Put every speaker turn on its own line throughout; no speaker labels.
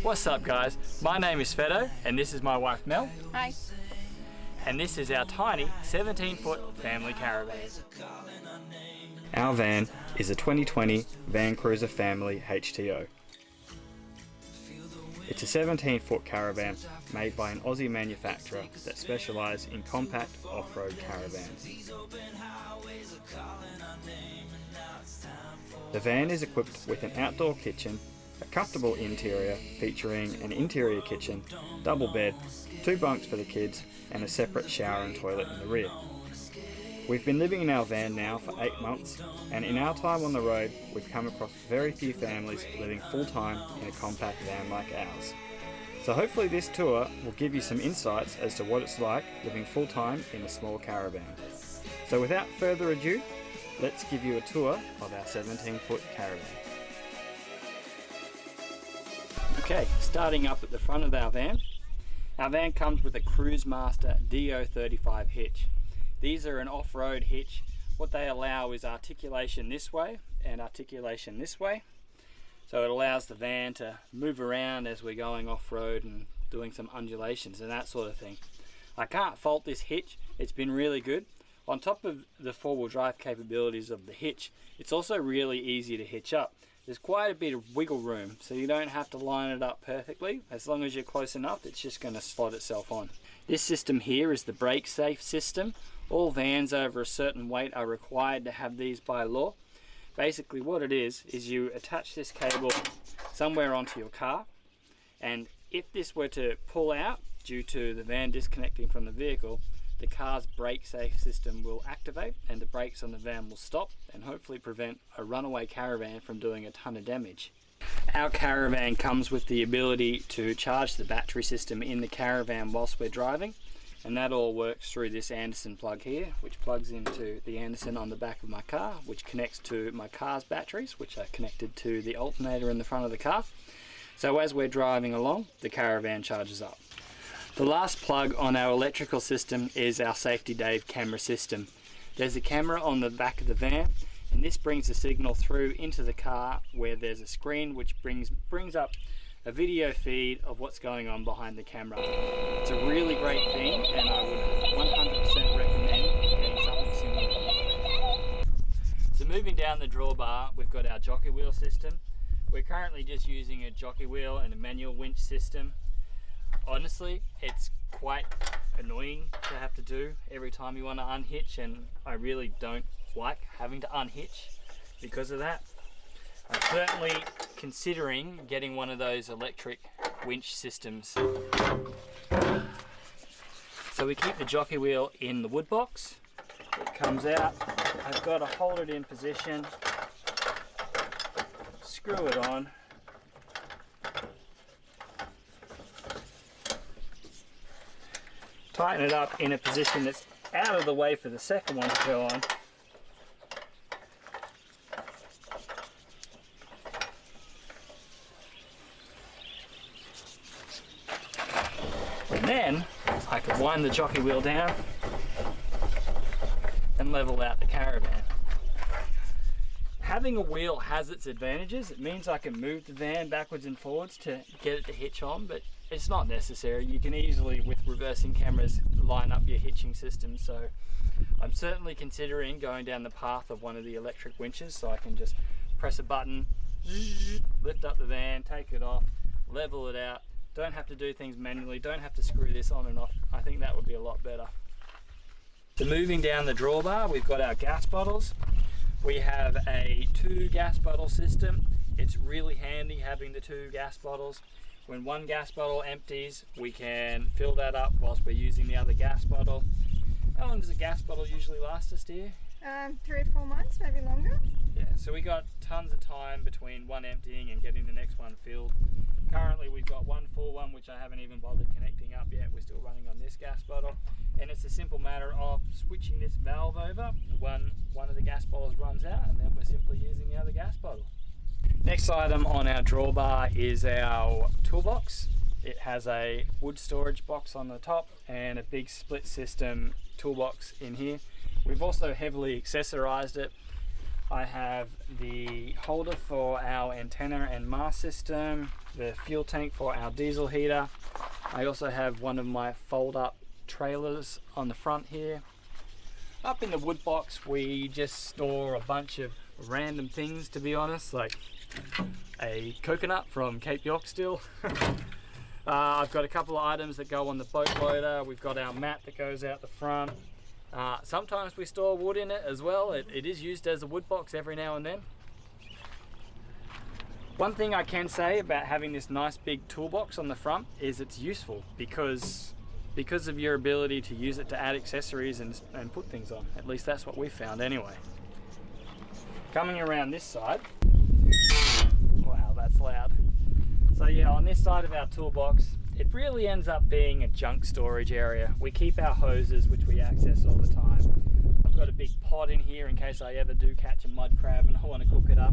What's up guys, my name is Fedo and this is my wife Mel.
Hi.
And this is our tiny 17-foot family caravan. Our van is a 2020 VanCruiser family HTO. It's a 17-foot caravan made by an Aussie manufacturer that specialises in compact off-road caravans. The van is equipped with an outdoor kitchen, a comfortable interior featuring an interior kitchen, double bed, 2 bunks for the kids and a separate shower and toilet in the rear. We've been living in our van now for 8 months, and in our time on the road we've come across very few families living full-time in a compact van like ours. So hopefully this tour will give you some insights as to what it's like living full-time in a small caravan. So without further ado, let's give you a tour of our 17-foot caravan. Okay, starting up at the front of our van. Our van comes with a Cruisemaster DO35 hitch. These are an off-road hitch. What they allow is articulation this way and articulation this way. So it allows the van to move around as we're going off-road and doing some undulations and that sort of thing. I can't fault this hitch, it's been really good. On top of the four-wheel drive capabilities of the hitch, it's also really easy to hitch up. There's quite a bit of wiggle room, so you don't have to line it up perfectly. As long as you're close enough, it's just going to slot itself on. This system here is the brake safe system. All vans over a certain weight are required to have these by law. Basically what it is you attach this cable somewhere onto your car, and if this were to pull out due to the van disconnecting from the vehicle, the car's brake safe system will activate and the brakes on the van will stop and hopefully prevent a runaway caravan from doing a ton of damage. Our caravan comes with the ability to charge the battery system in the caravan whilst we're driving, and that all works through this Anderson plug here, which plugs into the Anderson on the back of my car, which connects to my car's batteries, which are connected to the alternator in the front of the car. So as we're driving along, the caravan charges up. The last plug on our electrical system is our Safety Dave camera system. There's a camera on the back of the van, and this brings the signal through into the car where there's a screen which brings up a video feed of what's going on behind the camera. It's a really great thing and I would 100% recommend getting something similar. So moving down the drawbar, we've got our jockey wheel system. We're currently just using a jockey wheel and a manual winch system. Honestly, it's quite annoying to have to do every time you want to unhitch, and I really don't like having to unhitch because of that. I'm certainly considering getting one of those electric winch systems. So we keep the jockey wheel in the wood box. It comes out. I've got to hold it in position, screw it on. Tighten it up in a position that's out of the way for the second one to go on. And then I can wind the jockey wheel down and level out the caravan. Having a wheel has its advantages. It means I can move the van backwards and forwards to get it to hitch on, but it's not necessary. You can easily, with reversing cameras, line up your hitching system. So I'm certainly considering going down the path of one of the electric winches, so I can just press a button, lift up the van, take it off, level it out. Don't have to do things manually, don't have to screw this on and off. I think that would be a lot better. So moving down the drawbar, we've got our gas bottles. We have a 2 gas bottle system. It's really handy having the 2 gas bottles. When one gas bottle empties, we can fill that up whilst we're using the other gas bottle. How long does a gas bottle usually last us, dear?
3 or 4 months, maybe longer.
Yeah, so we got tons of time between one emptying and getting the next one filled. Currently we've got one full one which I haven't even bothered connecting up yet. We're still running on this gas bottle, and it's a simple matter of switching this valve over when one of the gas bottles runs out, and then we're simply using the other gas bottle. Next item on our drawbar is our toolbox. It has a wood storage box on the top and a big split system toolbox in here. We've also heavily accessorized it. I have the holder for our antenna and mast system, the fuel tank for our diesel heater. I also have one of my fold-up trailers on the front here. Up in the wood box, we just store a bunch of random things, to be honest, like a coconut from Cape York still. I've got a couple of items that go on the boat loader. We've got our mat that goes out the front. Sometimes we store wood in it as well. It is used as a wood box every now and then. One thing I can say about having this nice big toolbox on the front is it's useful because of your ability to use it to add accessories and put things on. At least that's what we found anyway. Coming around this side, wow, that's loud. So yeah, on this side of our toolbox, it really ends up being a junk storage area. We keep our hoses, which we access all the time. I've got a big pot in here in case I ever do catch a mud crab and I want to cook it up.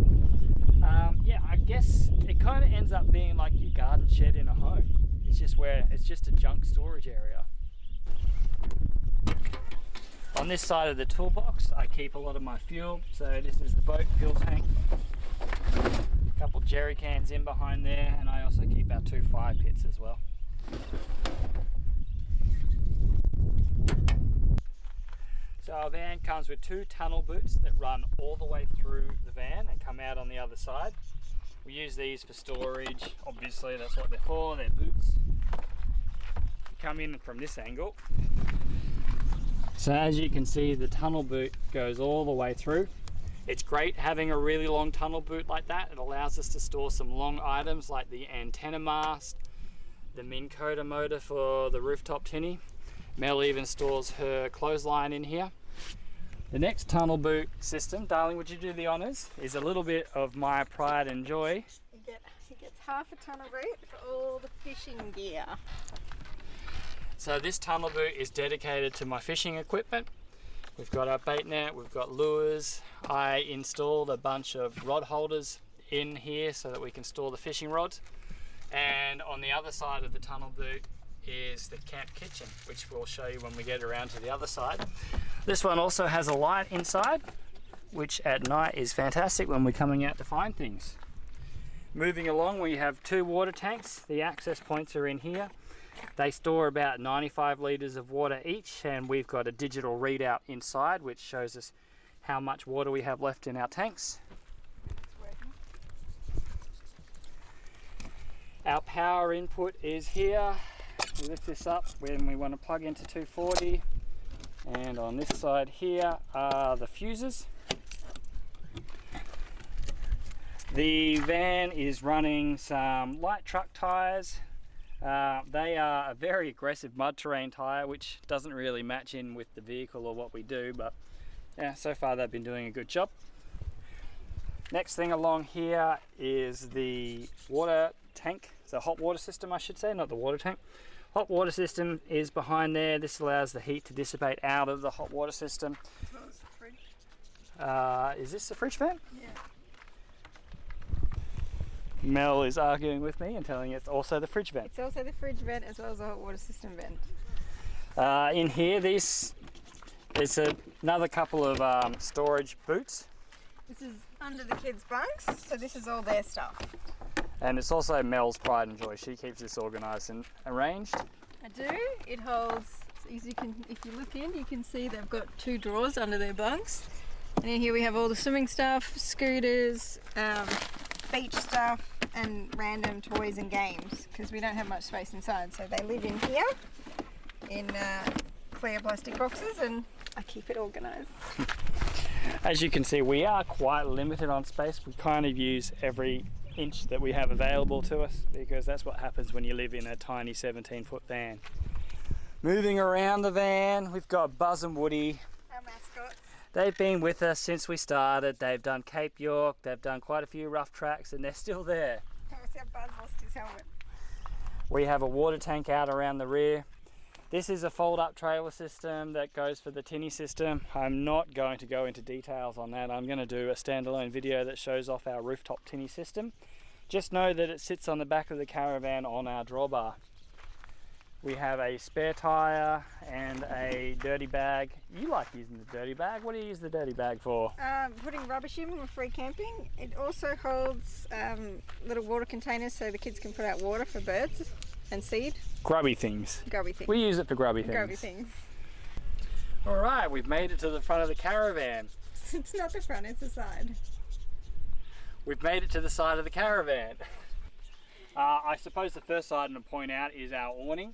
Yeah, I guess it kind of ends up being like your garden shed in a home. It's just a junk storage area. On this side of the toolbox, I keep a lot of my fuel. So this is the boat fuel tank. A couple jerry cans in behind there, and I also keep our 2 fire pits as well. So our van comes with 2 tunnel boots that run all the way through the van and come out on the other side. We use these for storage, obviously that's what they're for, they're boots. You come in from this angle. So as you can see, the tunnel boot goes all the way through. It's great having a really long tunnel boot like that. It allows us to store some long items like the antenna mast, the Minn Kota motor for the rooftop tinny. Mel even stores her clothesline in here. The next tunnel boot system, darling, would you do the honors, is a little bit of my pride and joy.
He gets half a tunnel boot for all the fishing gear.
So this tunnel boot is dedicated to my fishing equipment. We've got our bait net, we've got lures. I installed a bunch of rod holders in here so that we can store the fishing rods. And on the other side of the tunnel boot is the camp kitchen, which we'll show you when we get around to the other side. This one also has a light inside, which at night is fantastic when we're coming out to find things. Moving along, we have 2 water tanks. The access points are in here. They store about 95 litres of water each, and we've got a digital readout inside which shows us how much water we have left in our tanks. Our power input is here. We lift this up when we want to plug into 240, and on this side here are the fuses. The van is running some light truck tyres. They are a very aggressive mud terrain tyre, which doesn't really match in with the vehicle or what we do, but yeah, so far they've been doing a good job. Next thing along here is the water tank, the hot water system I should say, not the water tank. Hot water system is behind there. This allows the heat to dissipate out of the hot water system.
As well as the fridge.
Is this the fridge vent?
Yeah.
Mel is arguing with me and telling it's also the fridge vent.
It's also the fridge vent as well as the hot water system vent.
In here, there's another couple of storage boots.
This is under the kids' bunks, so this is all their stuff.
And it's also Mel's pride and joy. She keeps this organised and arranged.
I do. It holds, as you can, if you look in, you can see they've got 2 drawers under their bunks. And in here we have all the swimming stuff, scooters, beach stuff, and random toys and games, because we don't have much space inside. So they live in here in clear plastic boxes, and I keep it organised.
As you can see, we are quite limited on space. We kind of use every inch that we have available to us, because that's what happens when you live in a tiny 17-foot van. Moving around the van, we've got Buzz and Woody.
Our mascots.
They've been with us since we started. They've done Cape York, they've done quite a few rough tracks, and they're still there.
How Buzz lost his helmet.
We have a water tank out around the rear. This is a fold-up trailer system that goes for the tinny system. I'm not going to go into details on that. I'm going to do a standalone video that shows off our rooftop tinny system. Just know that it sits on the back of the Caravan on our drawbar. We have a spare tyre and a dirty bag. You like using the dirty bag. What do you use the dirty bag for?
Putting rubbish in when we're free camping. It also holds little water containers so the kids can put out water for birds and seed.
Grubby things.
Grubby things.
We use it for grubby things.
Grubby things.
Alright, we've made it to the front of the caravan.
It's not the front, it's the side.
We've made it to the side of the caravan. I suppose the first item to point out is our awning.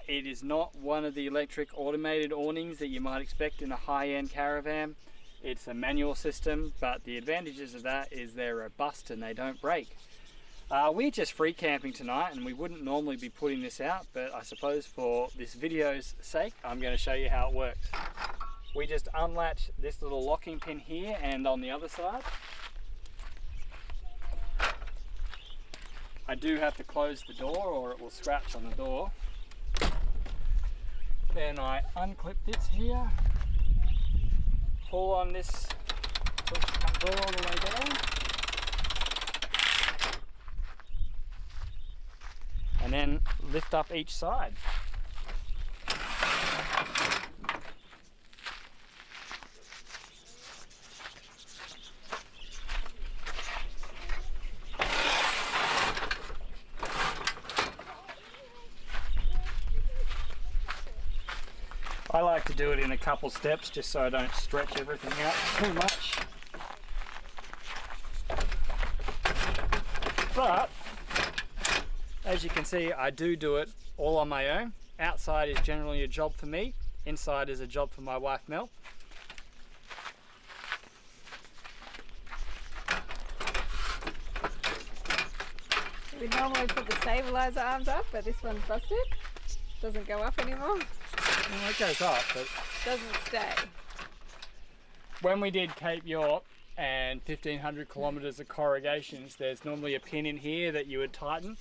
It is not one of the electric automated awnings that you might expect in a high-end caravan. It's a manual system, but the advantages of that is they're robust and they don't break. We're just free camping tonight and we wouldn't normally be putting this out, but I suppose for this video's sake, I'm going to show you how it works. We just unlatch this little locking pin here and on the other side. I do have to close the door or it will scratch on the door. Then I unclip this here, pull on this, push the door all the way down, and then lift up each side. I like to do it in a couple steps just so I don't stretch everything out too much. But as you can see, I do it all on my own. Outside is generally a job for me, inside is a job for my wife Mel.
We normally put the stabilizer arms up, but this one's busted. Doesn't go up anymore.
Well, it goes up, but
Doesn't stay.
when we did Cape York and 1500 kilometers of corrugations, there's normally a pin in here that you would tighten,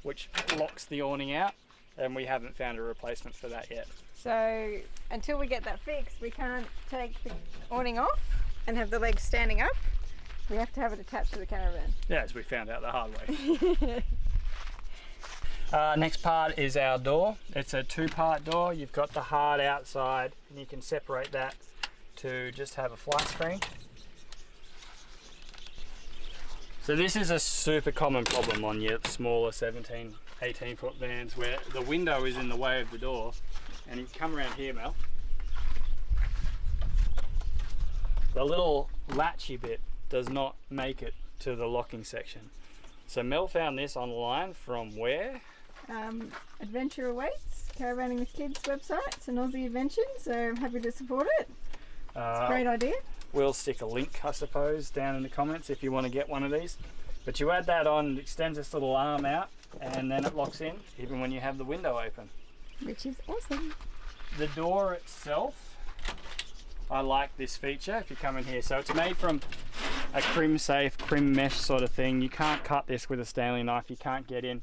which locks the awning out, and we haven't found a replacement for that yet.
So until we get that fixed, we can't take the awning off and have the legs standing up. We have to have it attached to the caravan.
Yeah, as we found out the hard way. Next part is our door. It's a two-part door. You've got the hard outside and you can separate that to just have a fly screen. So this is a super common problem on your smaller 17, 18 foot vans where the window is in the way of the door. And you come around here, Mel. The little latchy bit does not make it to the locking section. So Mel found this online from where?
Adventure Awaits, Caravanning with Kids website. It's an Aussie invention, so I'm happy to support it. It's a great idea.
We'll stick a link, I suppose, down in the comments if you want to get one of these. But you add that on, it extends this little arm out, and then it locks in, even when you have the window open.
Which is awesome.
The door itself, I like this feature if you come in here. So it's made from a crim safe, crim mesh sort of thing. You can't cut this with a Stanley knife, you can't get in.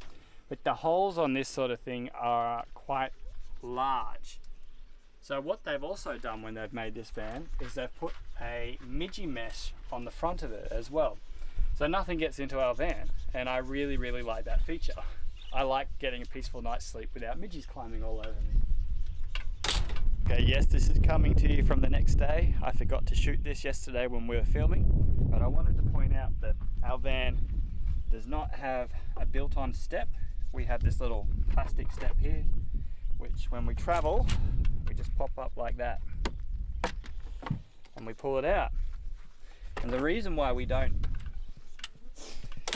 But the holes on this sort of thing are quite large. So what they've also done when they've made this van is they've put a midgie mesh on the front of it as well. So nothing gets into our van, and I really, really like that feature. I like getting a peaceful night's sleep without midgies climbing all over me. Okay, yes, this is coming to you from the next day. I forgot to shoot this yesterday when we were filming, but I wanted to point out that our van does not have a built-on step. We have this little plastic step here, which when we travel, we just pop up like that and we pull it out. And the reason why we don't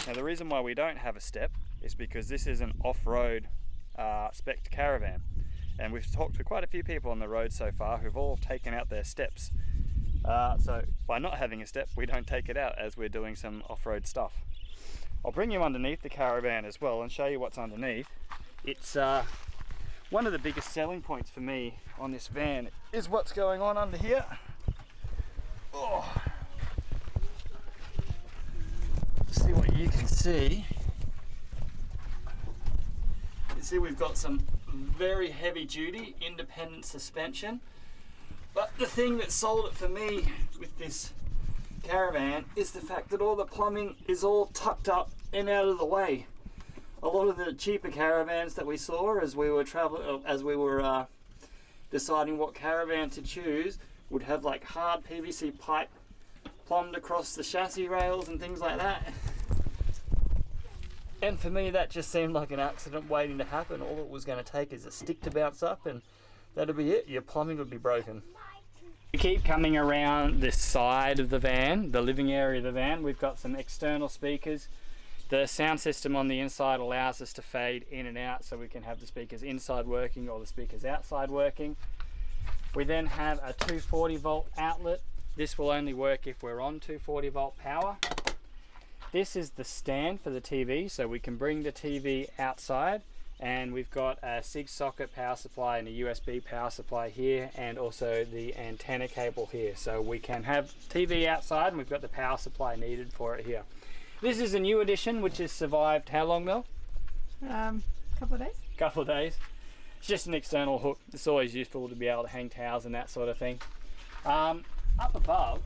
have a step is because this is an off-road spec caravan, and we've talked to quite a few people on the road so far who've all taken out their steps. So by not having a step, we don't take it out as we're doing some off-road stuff. I'll bring you underneath the caravan as well and show you what's underneath. It's one of the biggest selling points for me on this van is what's going on under here. Oh. See what you can see. You see we've got some very heavy duty independent suspension, but the thing that sold it for me with this caravan is the fact that all the plumbing is all tucked up and out of the way. a lot of the cheaper caravans that we saw as we were deciding what caravan to choose would have like hard PVC pipe plumbed across the chassis rails and things like that. And for me, that just seemed like an accident waiting to happen. All it was going to take is a stick to bounce up and that'd be it. Your plumbing would be broken. We keep coming around this side of the van, the living area of the van. We've got some external speakers. The sound system on the inside allows us to fade in and out so we can have the speakers inside working or the speakers outside working. We then have a 240 volt outlet. This will only work if we're on 240 volt power. This is the stand for the TV, so we can bring the TV outside, and we've got a 6 socket power supply and a USB power supply here, and also the antenna cable here. So we can have TV outside and we've got the power supply needed for it here. This is a new addition which has survived how long, Mel?
Couple of days.
Couple of days. It's just an external hook. It's always useful to be able to hang towels and that sort of thing. Up above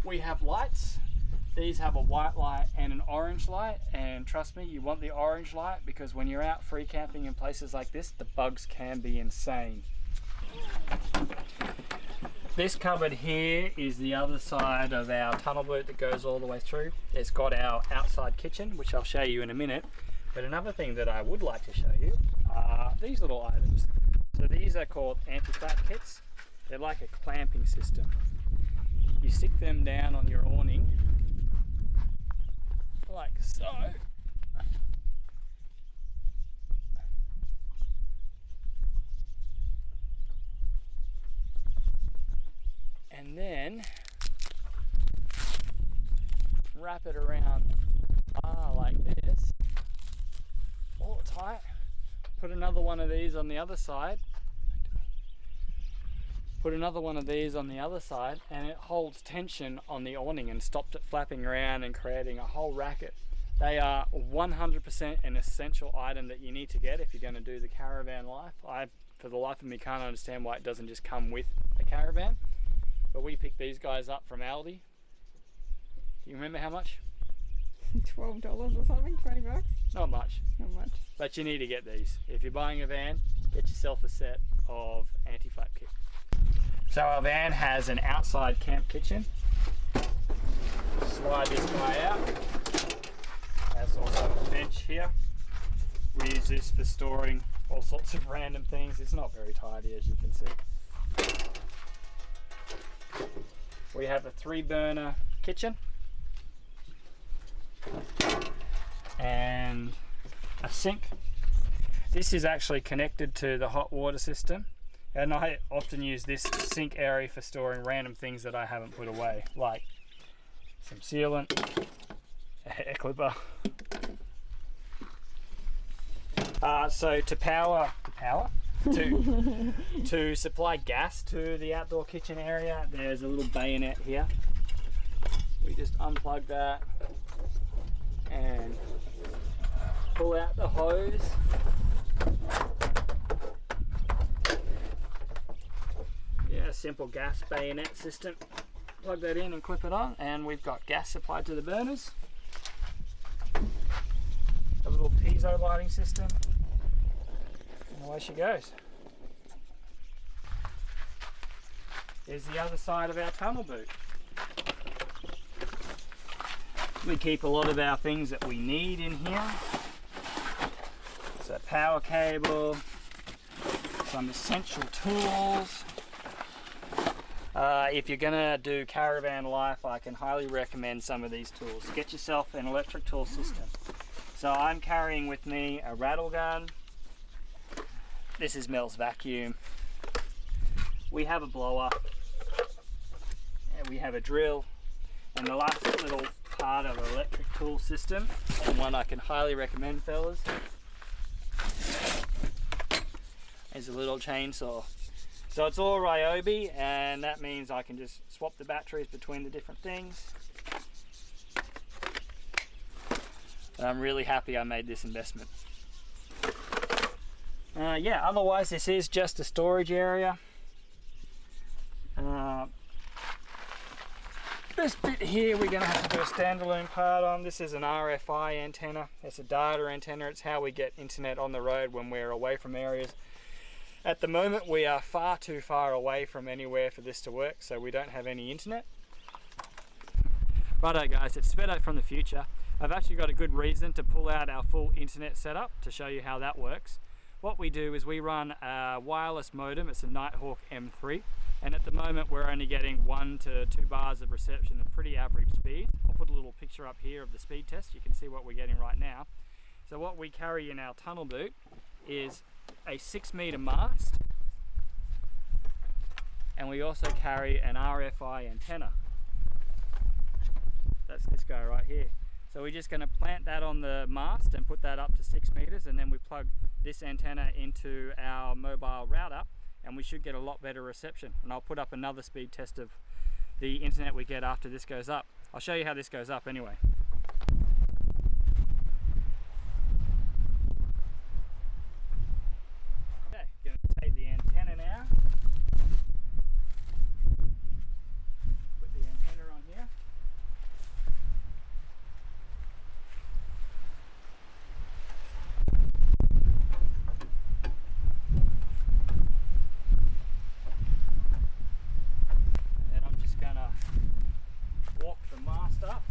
we have lights. These have a white light and an orange light, and trust me, you want the orange light because when you're out free camping in places like this, the bugs can be insane. This cupboard here is the other side of our tunnel boot that goes all the way through. It's got our outside kitchen, which I'll show you in a minute. But another thing that I would like to show you are these little items. So these are called anti-flap kits. They're like a clamping system. You stick them down on your awning, like so. And then wrap it around like this, all tight. Put another one of these on the other side. Put another one of these on the other side, and it holds tension on the awning and stops it flapping around and creating a whole racket. They are 100% an essential item that you need to get if you're going to do the caravan life. I, for the life of me, can't understand why it doesn't just come with a caravan. But we picked these guys up from Aldi. Do you remember how much?
$12 or something, 20 bucks?
Not much.
Not much.
But you need to get these. If you're buying a van, get yourself a set of anti-flap kit. So our van has an outside camp kitchen. Slide this guy out. There's also a bench here. We use this for storing all sorts of random things. It's not very tidy, as you can see. We have a 3-burner kitchen and a sink. This is actually connected to the hot water system, and I often use this sink area for storing random things that I haven't put away, like some sealant, a hair clipper. So to supply gas to the outdoor kitchen area, there's a little bayonet here. We just unplug that and pull out the hose. Yeah, a simple gas bayonet system. Plug that in and clip it on, and we've got gas supplied to the burners. A little piezo lighting system, and away she goes. Here's the other side of our tunnel boot. We keep a lot of our things that we need in here. So power cable, some essential tools. If you're gonna do caravan life, I can highly recommend some of these tools. Get yourself an electric tool system. So I'm carrying with me a rattle gun. This is Mel's vacuum. We have a blower, and we have a drill, and the last little part of an electric tool system, and one I can highly recommend, fellas, is a little chainsaw. So it's all Ryobi, and that means I can just swap the batteries between the different things. And I'm really happy I made this investment. Yeah, otherwise this is just a storage area. This bit here we're going to have to do a standalone part on. This is an RFI antenna. It's a data antenna. It's how we get internet on the road when we're away from areas. At the moment we are far too far away from anywhere for this to work, so we don't have any internet. Righto guys, it's Sveto from the future. I've actually got a good reason to pull out our full internet setup to show you how that works. What we do is we run a wireless modem. It's a Nighthawk M3, and at the moment we're only getting 1 to 2 bars of reception at pretty average speed. I'll put a little picture up here of the speed test. You can see what we're getting right now. So what we carry in our tunnel boot is a 6-meter mast, and we also carry an RFI antenna. That's this guy right here. So we're just going to plant that on the mast and put that up to 6 meters, and then we plug this antenna into our mobile router and we should get a lot better reception. And I'll put up another speed test of the internet we get after this goes up. I'll show you how this goes up anyway. Okay, going to take the antenna now. Put the antenna on here. Walk the mast up.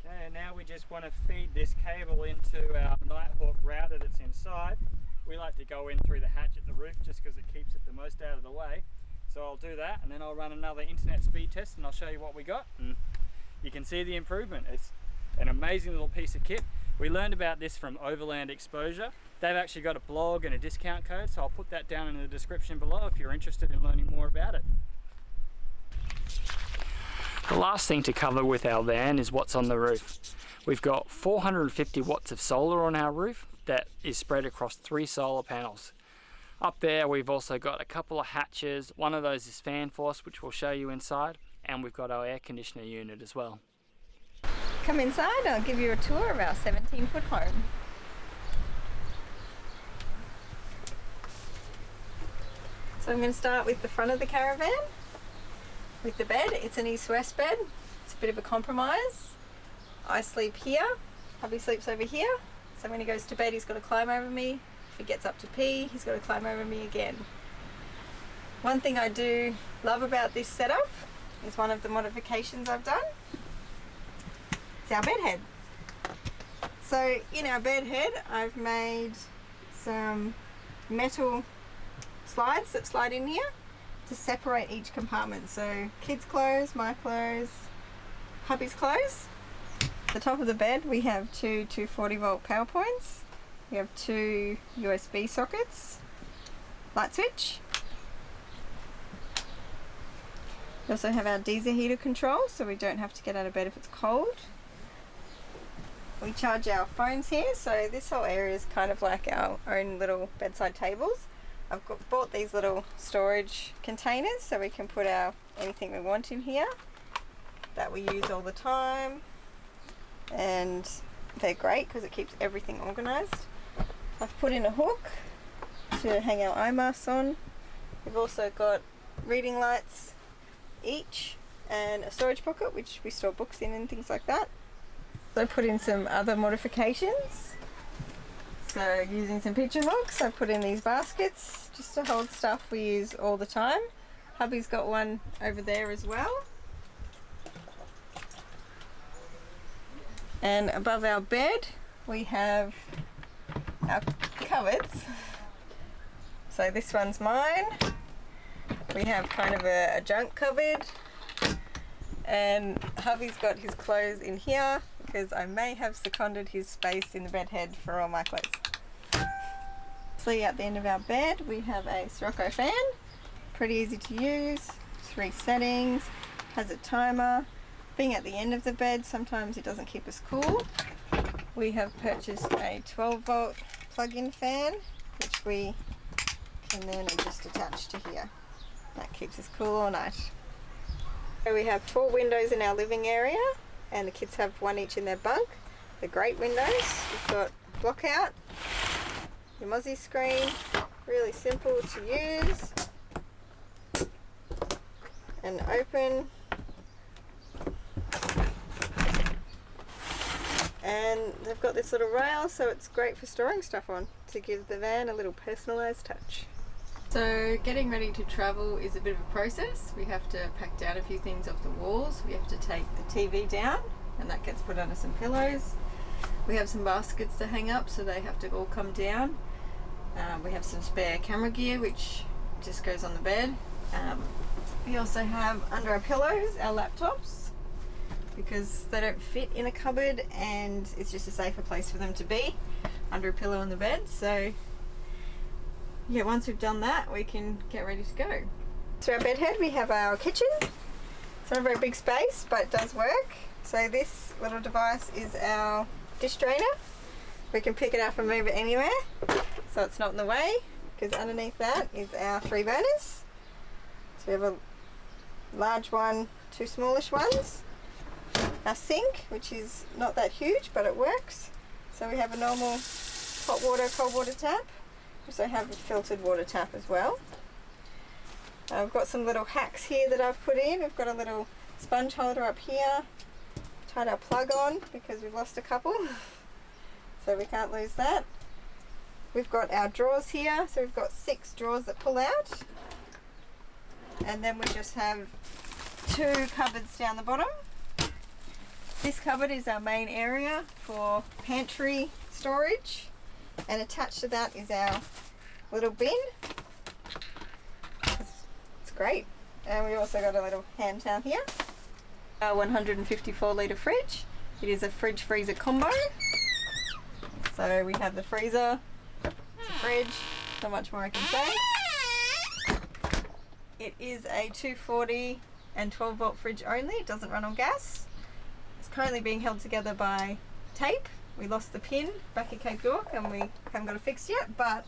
Okay, and now we just want to feed this cable into our Nighthawk router that's inside. We like to go in through the hatch at the roof just because it keeps it the most out of the way. So I'll do that, and then I'll run another internet speed test and I'll show you what we got, and you can see the improvement. It's an amazing little piece of kit. We learned about this from Overland Exposure. They've actually got a blog and a discount code, so I'll put that down in the description below if you're interested in learning more about it. The last thing to cover with our van is what's on the roof. We've got 450 watts of solar on our roof that is spread across 3 solar panels. Up there we've also got a couple of hatches. One of those is fan force, which we'll show you inside, and we've got our air conditioner unit as well.
Come inside, I'll give you a tour of our 17-foot home. So I'm going to start with the front of the caravan. With the bed, it's an east-west bed. It's a bit of a compromise. I sleep here, hubby sleeps over here. So when he goes to bed he's got to climb over me. If he gets up to pee, he's got to climb over me again. One thing I do love about this setup is one of the modifications I've done. It's our bed head. So in our bed head I've made some metal slides that slide in here to separate each compartment. So kids' clothes, my clothes, hubby's clothes. At the top of the bed we have 2 240-volt power points. We have 2 USB sockets, light switch. We also have our diesel heater control, so we don't have to get out of bed if it's cold. We charge our phones here, so this whole area is kind of like our own little bedside tables. I've bought these little storage containers so we can put anything we want in here that we use all the time, and they're great because it keeps everything organised. I've put in a hook to hang our eye masks on. We've also got reading lights each and a storage pocket which we store books in and things like that. So I put in some other modifications. So using some picture hooks, I put in these baskets just to hold stuff we use all the time. Hubby's got one over there as well. And above our bed we have our cupboards. So this one's mine. We have kind of a junk cupboard, and hubby's got his clothes in here because I may have seconded his space in the bed head for all my clothes. So at the end of our bed we have a Sirocco fan, pretty easy to use, 3 settings, has a timer. Being at the end of the bed, sometimes it doesn't keep us cool. We have purchased a 12-volt plug-in fan, which we can then just attach to here. That keeps us cool all night. So we have 4 windows in our living area, and the kids have 1 each in their bunk. They're great windows. We've got block out, your Mozzie screen, really simple to use, and open. And they've got this little rail, so it's great for storing stuff on, to give the van a little personalised touch. So getting ready to travel is a bit of a process. We have to pack down a few things off the walls. We have to take the TV down, and that gets put under some pillows. We have some baskets to hang up, so they have to all come down. We have some spare camera gear, which just goes on the bed. We also have under our pillows our laptops, because they don't fit in a cupboard and it's just a safer place for them to be, under a pillow on the bed. So yeah, once we've done that, we can get ready to go. So our bed head, we have our kitchen. It's not a very big space, but it does work. So this little device is our dish drainer. We can pick it up and move it anywhere, so it's not in the way, because underneath that is our 3 burners. So we have a large one, 2 smallish ones. Our sink, which is not that huge, but it works. So we have a normal hot water, cold water tap. We also have a filtered water tap as well. I've got some little hacks here that I've put in. We've got a little sponge holder up here. Tied our plug on because we've lost a couple, so we can't lose that. We've got our drawers here, so we've got 6 drawers that pull out, and then we just have 2 cupboards down the bottom. This cupboard is our main area for pantry storage, and attached to that is our little bin. It's great. And we also got a little hand towel here. Our 154 litre fridge. It is a fridge freezer combo. So we have the freezer, the fridge, not much more I can say. It is a 240 and 12 volt fridge only. It doesn't run on gas. It's currently being held together by tape. We lost the pin back at Cape York and we haven't got it fixed yet, but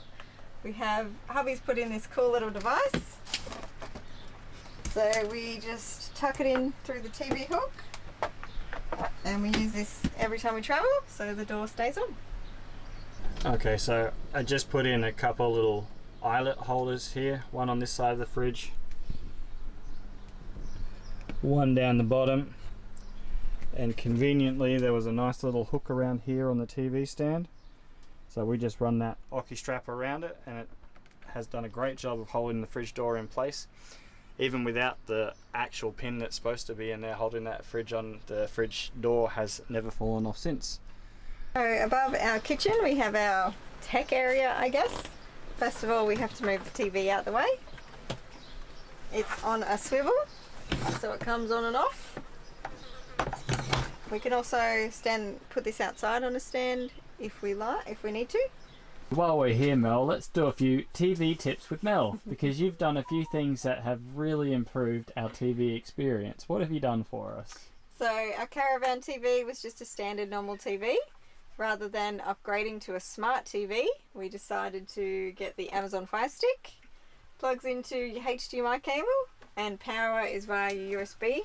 we have, hubby's put in this cool little device. So we just tuck it in through the TV hook, and we use this every time we travel, so the door stays on.
Okay, so I just put in a couple little eyelet holders here, one on this side of the fridge, one down the bottom, and conveniently there was a nice little hook around here on the TV stand, so we just run that Oki strap around it, and it has done a great job of holding the fridge door in place. Even without the actual pin that's supposed to be in there holding that fridge on, the fridge door has never fallen off since.
So above our kitchen we have our tech area, I guess. First of all, we have to move the TV out the way. It's on a swivel, so it comes on and off. We can also put this outside on a stand if we need to.
While we're here, Mel, let's do a few TV tips with Mel, because you've done a few things that have really improved our TV experience. What have you done for us?
So our Caravan TV was just a standard normal TV. Rather than upgrading to a smart TV, we decided to get the Amazon Fire Stick. Plugs into your HDMI cable, and power is via your USB.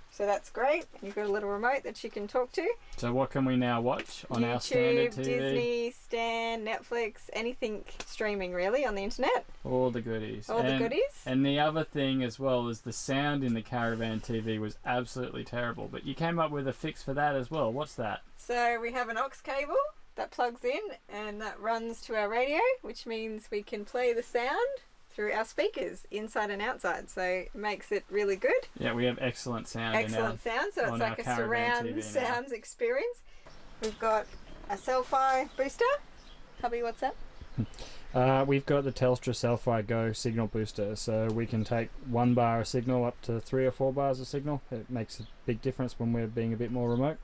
So that's great. You've got a little remote that you can talk to.
So what can we now watch on
YouTube,
our standard TV?
Disney, Stan, Netflix, anything streaming really on the internet.
All the goodies.
All the goodies.
And the other thing as well is the sound in the Caravan TV was absolutely terrible. But you came up with a fix for that as well. What's that?
So we have an aux cable that plugs in and that runs to our radio, which means we can play the sound through our speakers inside and outside, so it makes it really good.
Yeah, we have excellent sound.
Excellent sound, so it's like a surround sounds experience. We've got a Selfie booster. Hubby, what's that?
We've got the Telstra Selfie Go signal booster, so we can take 1 bar of signal up to 3 or 4 bars of signal. It makes a big difference when we're being a bit more remote.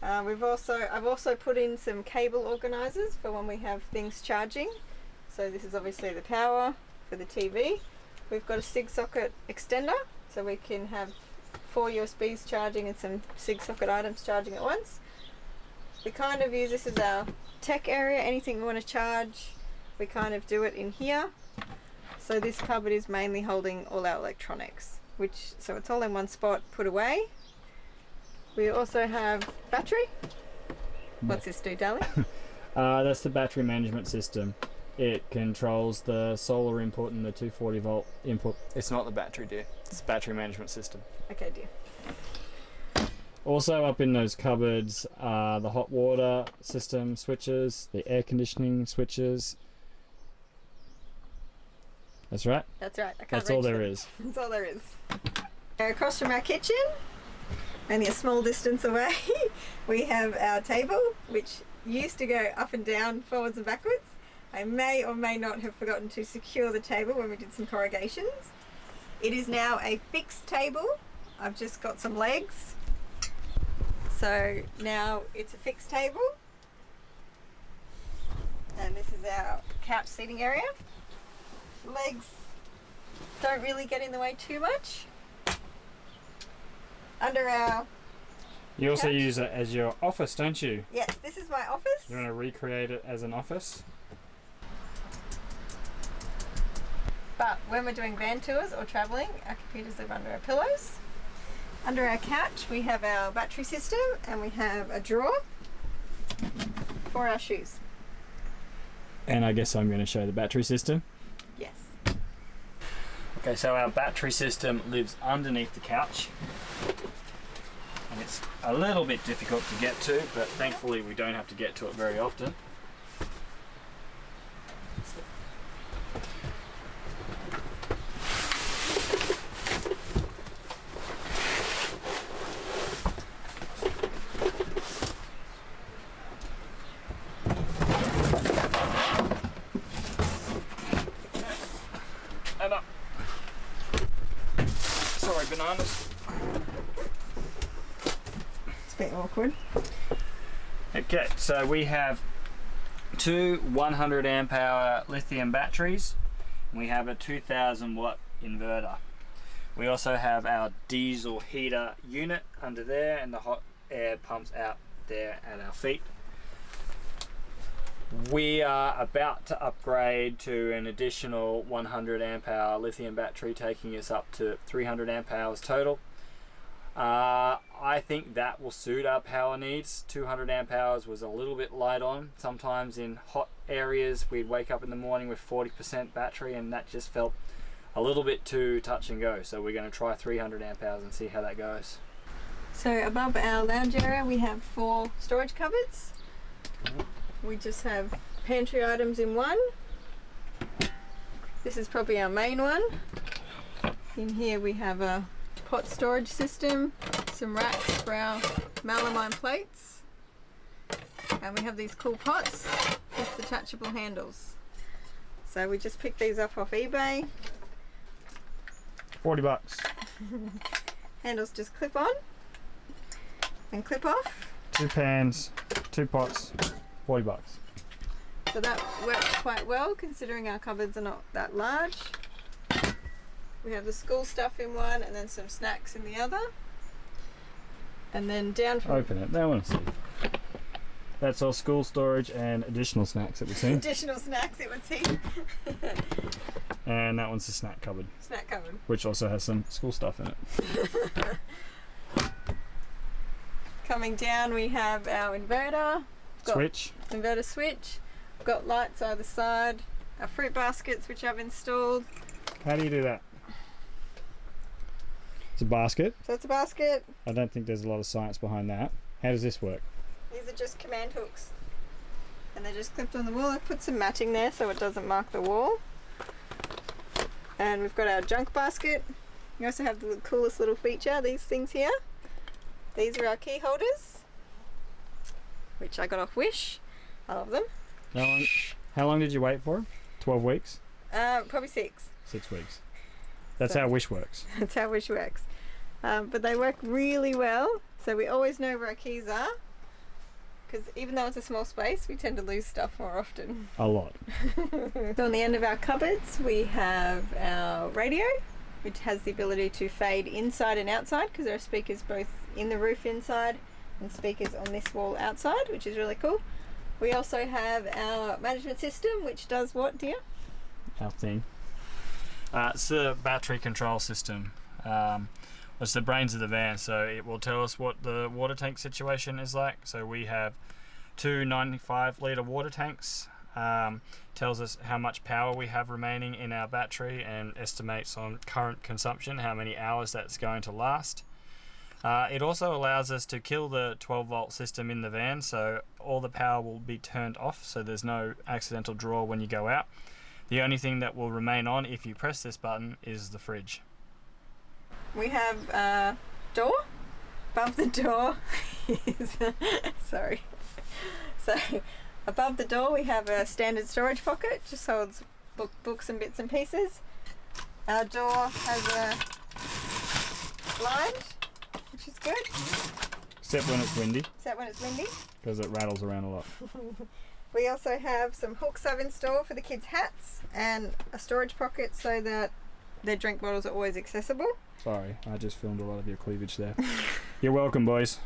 I've also put in some cable organisers for when we have things charging. So this is obviously the power for the TV. We've got a SIG socket extender, so we can have 4 USBs charging and some SIG socket items charging at once. We kind of use this as our tech area. Anything we want to charge, we kind of do it in here. So this cupboard is mainly holding all our electronics. so it's all in one spot, put away. We also have battery. What's this do, darling?
That's the battery management system. It controls the solar input and the 240 volt input. It's not the battery, dear. It's the battery management system.
Okay, dear.
Also up in those cupboards are the hot water system switches, the air conditioning switches. That's right?
That's right. I can't
That's all
reach
there
them.
is.
That's all there is. Across from our kitchen, only a small distance away, we have our table, which used to go up and down, forwards and backwards. I may or may not have forgotten to secure the table when we did some corrugations. It is now a fixed table. I've just got some legs. So now it's a fixed table. And this is our couch seating area. Legs don't really get in the way too much. Under our
You also
couch.
use it as your office, don't you?
Yes, this is my office.
You want to recreate it as an office?
But when we're doing van tours or travelling, our computers live under our pillows. Under our couch we have our battery system and we have a drawer for our shoes.
And I guess I'm going to show the battery system.
Yes.
Okay, so our battery system lives underneath the couch. And it's a little bit difficult to get to, but thankfully we don't have to get to it very often. And up. Sorry, bananas.
It's a bit awkward.
Okay, so we have two 100 amp hour lithium batteries. And we have a 2000 watt inverter. We also have our diesel heater unit under there, and the hot air pumps out there at our feet. We are about to upgrade to an additional 100 amp hour lithium battery, taking us up to 300 amp hours total. I think that will suit our power needs. 200 amp hours was a little bit light on. Sometimes in hot areas we'd wake up in the morning with 40% battery, and that just felt a little bit too touch and go. So we're going to try 300 amp hours and see how that goes.
So above our lounge area we have 4 storage cupboards. We just have pantry items in one. This is probably our main one. In here we have a pot storage system, some racks for our melamine plates, and we have these cool pots with detachable handles. So we just picked these up off eBay.
40 bucks.
Handles just clip on and clip off.
2 pans, 2 pots, 40 bucks.
So that works quite well considering our cupboards are not that large. We have the school stuff in one and then some snacks in the other. And then down from
Open it, they want to see. That's all school storage and additional snacks that we've seen.
additional snacks it would seem.
And that one's the snack cupboard,
Snack cupboard.
which also has some school stuff in it.
Coming down we have our inverter. Got
Switch.
Inverter switch. We've got lights either side. Our fruit baskets which I've installed.
How do you do that? It's a basket.
So it's a basket.
I don't think there's a lot of science behind that. How does this work?
These are just command hooks. And they're just clipped on the wall. I've put some matting there so it doesn't mark the wall. And we've got our junk basket. We also have the coolest little feature, these things here. These are our key holders, which I got off Wish. I love them.
How long did you wait for? 12 weeks?
Probably 6.
6 weeks. That's
So-
how Wish works.
That's how Wish works. But they work really well, so we always know where our keys are. Because even though it's a small space, we tend to lose stuff more often.
A lot.
So on the end of our cupboards, we have our radio, which has the ability to fade inside and outside because there are speakers both in the roof inside and speakers on this wall outside, which is really cool. We also have our management system, which does what, dear?
Our thing. It's the battery control system. It's the brains of the van, so it will tell us what the water tank situation is like. So we have two 95-litre water tanks. Tells us how much power we have remaining in our battery and estimates on current consumption, how many hours that's going to last. It also allows us to kill the 12-volt system in the van, so all the power will be turned off, so there's no accidental draw when you go out. The only thing that will remain on if you press this button is the fridge.
We have a door. Above the door is sorry. So above the door we have a standard storage pocket, just holds books and bits and pieces. Our door has a blind, which is good.
Except when it's windy.
Except when it's windy.
Because it rattles around a lot.
We also have some hooks I've installed for the kids' hats and a storage pocket so that their drink bottles are always accessible.
Sorry, I just filmed a lot of your cleavage there. You're welcome, boys.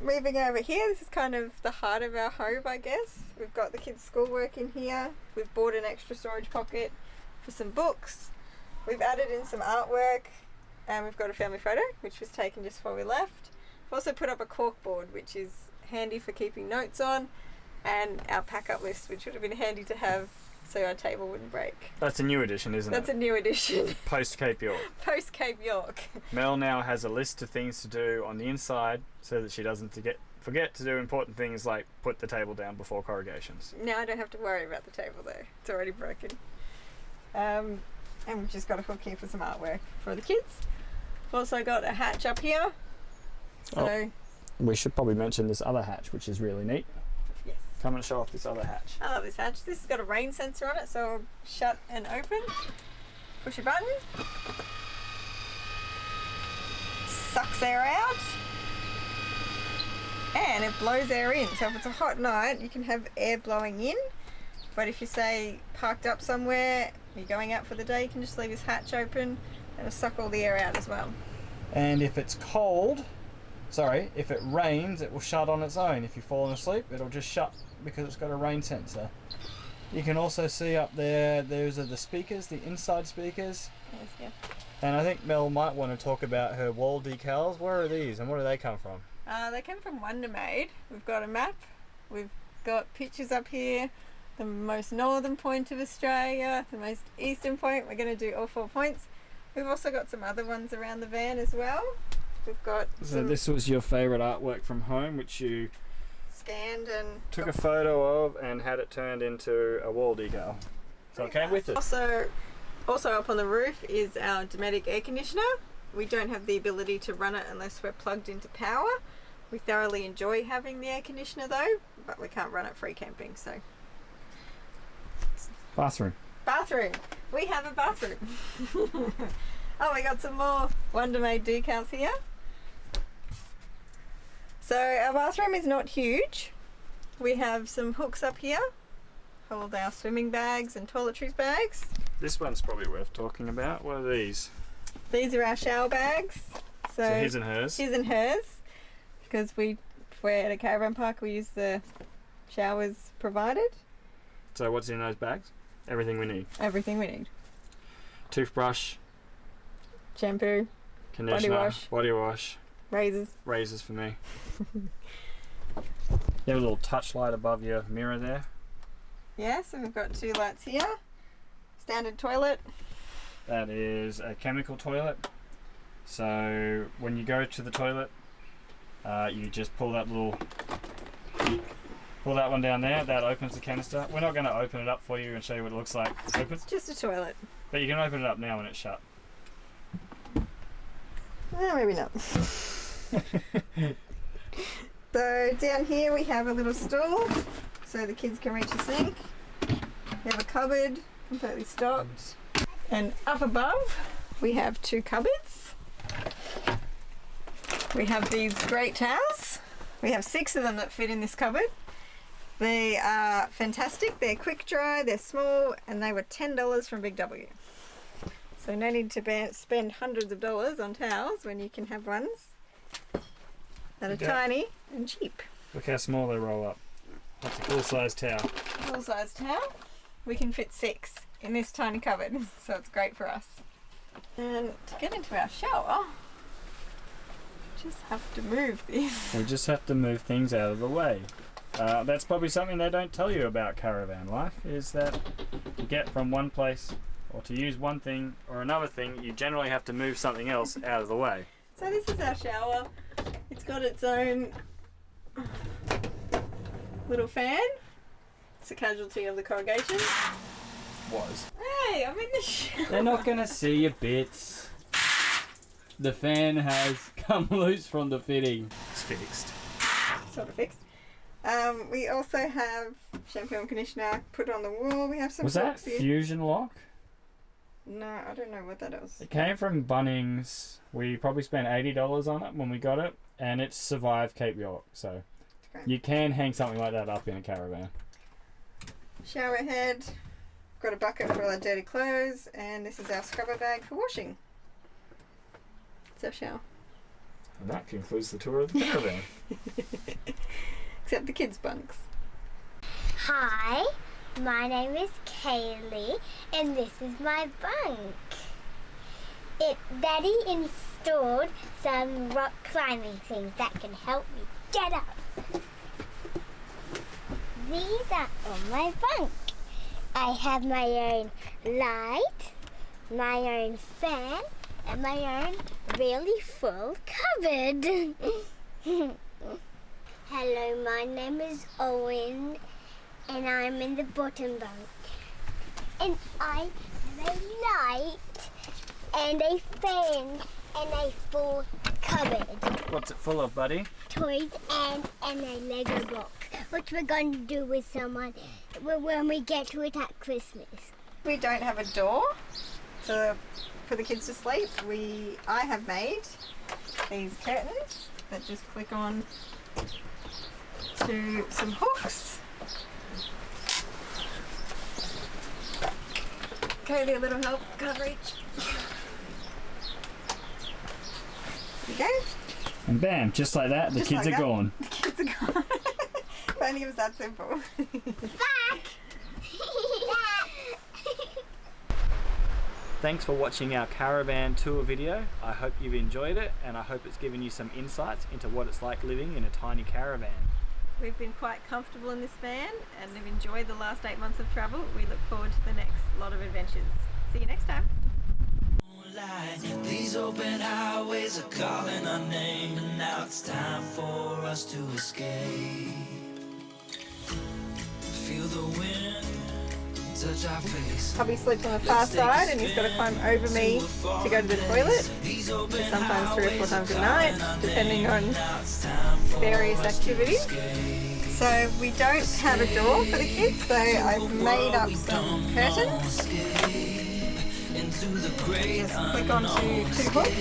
Moving over here, this is kind of the heart of our home, I guess. We've got the kids' schoolwork in here. We've bought an extra storage pocket for some books. We've added in some artwork, and we've got a family photo, which was taken just before we left. We've also put up a cork board, which is handy for keeping notes on, and our pack-up list, which would have been handy to have so our table wouldn't break.
That's a new edition, isn't it?
That's a new edition.
Post Cape York.
Post Cape York.
Mel now has a list of things to do on the inside so that she doesn't forget to do important things like put the table down before corrugations.
Now I don't have to worry about the table though. It's already broken. And we've just got a hook here for some artwork for the kids. We've also got a hatch up here. So
we should probably mention this other hatch, which is really neat.
yes.
Come and show off this other hatch.
I love this hatch. This has got a rain sensor on it, so I'll shut and open. Push a button. Sucks air out. And it blows air in. So if it's a hot night, you can have air blowing in. But if you say parked up somewhere, you're going out for the day, you can just leave this hatch open and it'll suck all the air out as well.
And if it's cold, if it rains, it will shut on its own. If you've fallen asleep, it'll just shut because it's got a rain sensor. You can also see up there, those are the speakers, the inside speakers.
Yes, yeah.
And I think Mel might want to talk about her wall decals. Where are these and where do they come from?
They came from Wondermade. We've got a map. We've got pictures up here. The most northern point of Australia, the most eastern point. We're going to do all 4 points. We've also got some other ones around the van as well. We've got
So this was your favourite artwork from home, which you
scanned and
took a photo of and had it turned into a wall decal. So it came with it.
Also up on the roof is our Dometic air conditioner. We don't have the ability to run it unless we're plugged into power. We thoroughly enjoy having the air conditioner though, but we can't run it free camping, so.
Bathroom.
Bathroom. We have a bathroom. Oh, we got some more Wondermade decals here. So our bathroom is not huge. We have some hooks up here, hold our swimming bags and toiletries bags.
This one's probably worth talking about. What are these?
These are our shower bags. So
his and hers.
His and hers, because if we're at a caravan park, we use the showers provided.
So what's in those bags? Everything we need.
Everything we need.
Toothbrush.
Shampoo.
Conditioner. Body wash.
Razors.
Razors for me. You have a little touch light above your mirror there.
Yeah, so we've got 2 lights here. Standard toilet.
That is a chemical toilet. So when you go to the toilet, you just pull that one down there. That opens the canister. We're not going to open it up for you and show you what it looks like.
It's just a toilet.
But you can open it up now when it's shut.
Maybe not. So down here we have a little stool so the kids can reach the sink. We have a cupboard completely stocked. And up above we have 2 cupboards. We have these great towels. We have 6 of them that fit in this cupboard. They are fantastic. They're quick dry, they're small, and they were $10 from Big W. So no need to spend hundreds of dollars on towels when you can have ones that are tiny and cheap.
Look how small they roll up. That's a full-size towel.
Full-size towel. We can fit 6 in this tiny cupboard, so it's great for us. And to get into our shower, just have to move this.
We just have to move things out of the way. That's probably something they don't tell you about caravan life, is that to get from one place or to use one thing or another thing, you generally have to move something else out of the way.
So this is our shower. It's got its own little fan. It's a casualty of the corrugation.
Was.
Hey, I'm in the shower.
They're not going to see your bits. The fan has come loose from the fitting. It's fixed.
Sort of fixed. We also have shampoo and conditioner put on the wall. We have some.
Was that
here.
Fusion lock?
No, I don't know what that is.
It came from Bunnings. We probably spent $80 on it when we got it, and it's survived Cape York. So you can hang something like that up in a caravan.
Shower head. Got a bucket for all our dirty clothes, and this is our scrubber bag for washing. It's our shower.
And that concludes the tour of the caravan.
Except the kids' bunks.
Hi, my name is Kaylee, and this is my bunk. Daddy installed some rock climbing things that can help me get up. These are on my bunk. I have my own light, my own fan, and my own really full cupboard. Hello, my name is Owen, and I'm in the bottom bunk. And I have a light, and a fan, and a full cupboard.
What's it full of, buddy?
Toys and a Lego box, which we're going to do with someone when we get to it at Christmas.
We don't have a door for the kids to sleep. I have made these curtains that just click on to some hooks. Kaylee, a little help, can't reach. There you go.
And bam, just like that, the kids are gone.
The kids are gone. If only it was that simple.
Back!
Thanks for watching our caravan tour video. I hope you've enjoyed it, and I hope it's given you some insights into what it's like living in a tiny caravan.
We've been quite comfortable in this van and have enjoyed the last 8 months of travel. We look forward to the next lot of adventures. See you next time.
These open highways are calling our name, and now it's time for us to escape. Feel the wind touch our face.
Hubby sleeps on the far side and he's got to climb over me to go to the toilet. Sometimes 3 or 4 times a night, depending on various activities. So we don't have a door for the kids, so I've made up some curtains. Just click onto 2 hooks.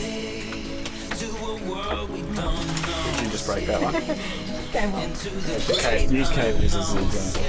Did you just break that one?
Game on.
Use cables as an example.